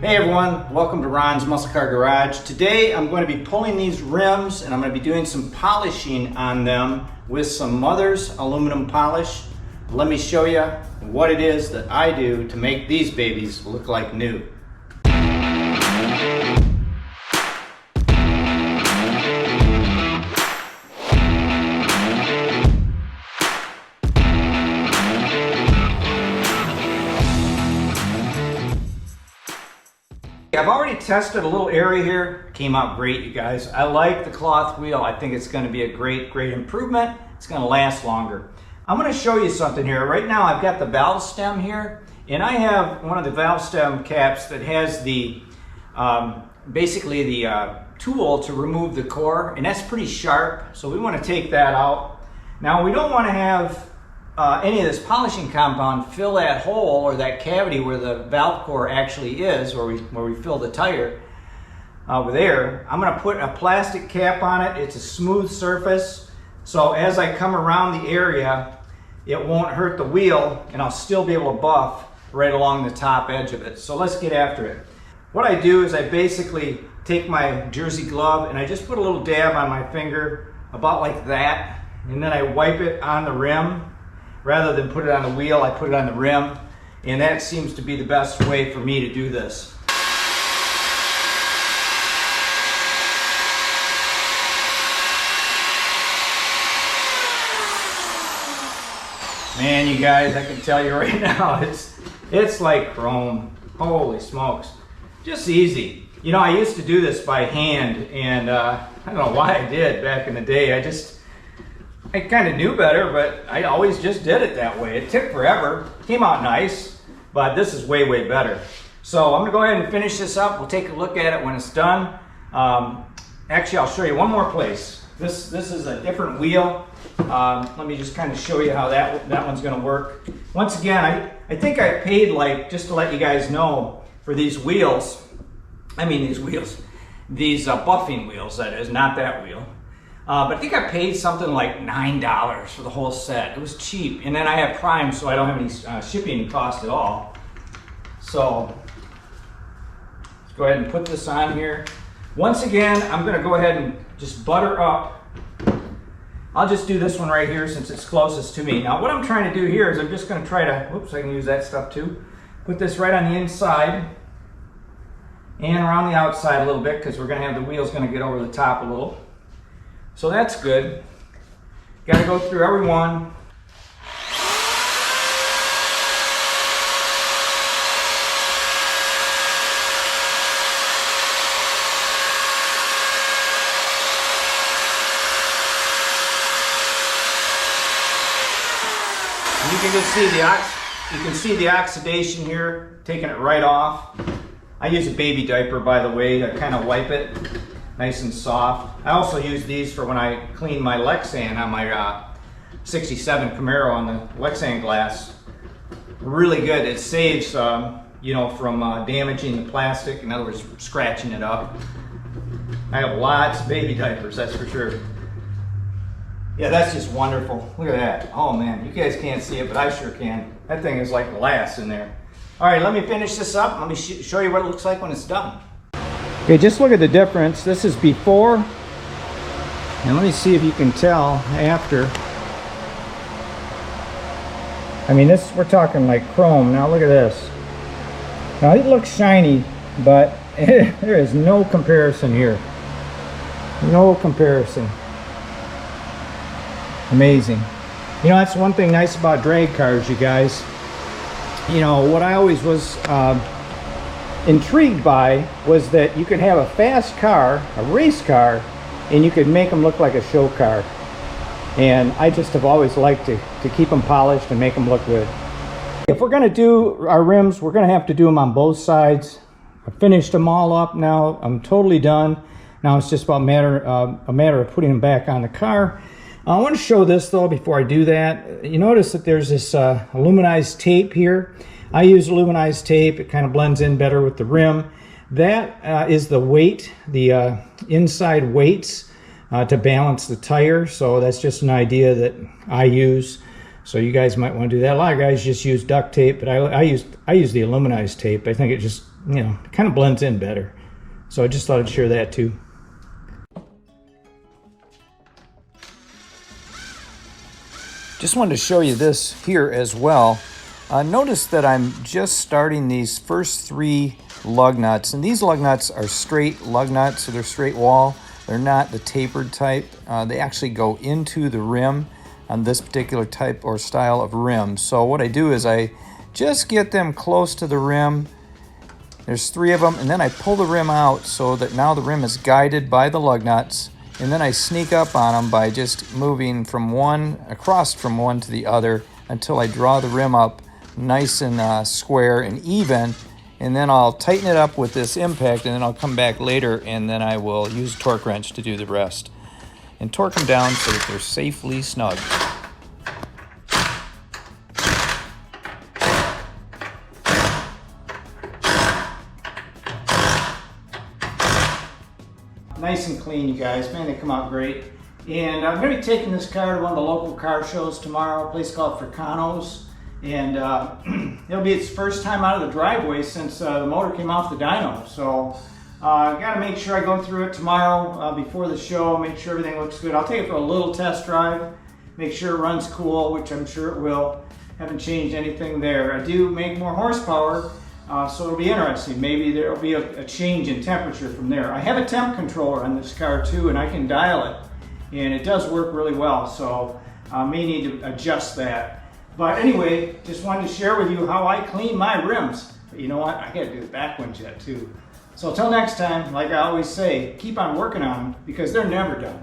Hey everyone, welcome to Ron's Muscle Car Garage. Today I'm going to be pulling these rims and I'm going to be doing some polishing on them with some Mother's aluminum polish. Let me show you what it is that I do to make these babies look like new. I've already tested a little area here. Came out great, you guys. I like the cloth wheel. I think it's going to be a great improvement. It's going to last longer. I'm going to show you something here. Right now I've got the valve stem here, and I have one of the valve stem caps that has the basically the tool to remove the core, and that's pretty sharp, so we want to take that out. Now we don't want to have any of this polishing compound fill that hole or that cavity where the valve core actually is, where we fill the tire with air. I'm going to put a plastic cap on it. It's a smooth surface, so as I come around the area, it won't hurt the wheel, and I'll still be able to buff right along the top edge of it. So let's get after it. What I do is I basically take my jersey glove and I just put a little dab on my finger, about like that, and then I wipe it on the rim. Rather than put it on the wheel, I put it on the rim, and that seems to be the best way for me to do this. Man, you guys, I can tell you right now, it's like chrome. Holy smokes. Just easy. You know, I used to do this by hand, and I don't know why I did back in the day. I kind of knew better, but I always just did it that way. It took forever. Came out nice, but this is way, way better. So I'm gonna go ahead and finish this up. We'll take a look at it when it's done. Actually, I'll show you one more place. This is a different wheel. Let me just kind of show you how that one's gonna work. Once again, I think I paid, like, just to let you guys know, for these wheels, these buffing wheels, that is, not that wheel. But I think I paid something like $9 for the whole set. It was cheap. And then I have Prime, so I don't have any shipping cost at all. So let's go ahead and put this on here. Once again, I'm going to go ahead and just butter up. I'll just do this one right here since it's closest to me. Now what I'm trying to do here is I'm just going to try to, whoops, I can use that stuff too. Put this right on the inside and around the outside a little bit, because we're going to have the wheels going to get over the top a little. So that's good. Got to go through every one. And you can just see the oxidation here, taking it right off. I use a baby diaper, by the way, to kind of wipe it. Nice and soft. I also use these for when I clean my Lexan on my 67 Camaro on the Lexan glass. Really good. It saves, you know, from damaging the plastic. In other words, scratching it up. I have lots of baby diapers, that's for sure. Yeah, that's just wonderful. Look at that. Oh man, you guys can't see it, but I sure can. That thing is like glass in there. All right, let me finish this up. Let me show you what it looks like when it's done. Okay, just look at the difference. This is before, and let me see if you can tell after. I mean, this, we're talking like chrome. Now look at this. Now it looks shiny, but there is no comparison here. No comparison. Amazing. You know, that's one thing nice about drag cars, you guys. You know, what I always was intrigued by was that you could have a fast car, a race car, and you could make them look like a show car. And I just have always liked to keep them polished and make them look good. If we're going to do our rims, we're going to have to do them on both sides. I finished them all up now. I'm totally done. Now it's just about a matter of putting them back on the car. I want to show this though before I do that. You notice that there's this aluminized tape here. I use aluminized tape. It kind of blends in better with the rim. That is the weight, the inside weights to balance the tire. So that's just an idea that I use. So you guys might want to do that. A lot of guys just use duct tape, but I use the aluminized tape. I think it just you know, kind of blends in better. So I just thought I'd share that too. Just wanted to show you this here as well. Notice that I'm just starting these first 3 lug nuts, and these lug nuts are straight lug nuts, so they're straight wall. They're not the tapered type. They actually go into the rim on this particular type or style of rim. So what I do is I just get them close to the rim. There's 3 of them, and then I pull the rim out so that now the rim is guided by the lug nuts. And then I sneak up on them by just moving across from one to the other until I draw the rim up nice and square and even. And then I'll tighten it up with this impact, and then I'll come back later and then I will use a torque wrench to do the rest. And torque them down so that they're safely snug. Nice and clean, you guys. Man, they come out great. And I'm going to be taking this car to one of the local car shows tomorrow, a place called Fricano's. And it'll be its first time out of the driveway since the motor came off the dyno. So I've got to make sure I go through it tomorrow before the show, make sure everything looks good. I'll take it for a little test drive, make sure it runs cool, which I'm sure it will. Haven't changed anything there. I do make more horsepower. So it'll be interesting. Maybe there'll be a change in temperature from there. I have a temp controller on this car too, and I can dial it, and it does work really well. So I may need to adjust that. But anyway, just wanted to share with you how I clean my rims. But you know what? I got to do the back ones yet too. So until next time, like I always say, keep on working on them because they're never done.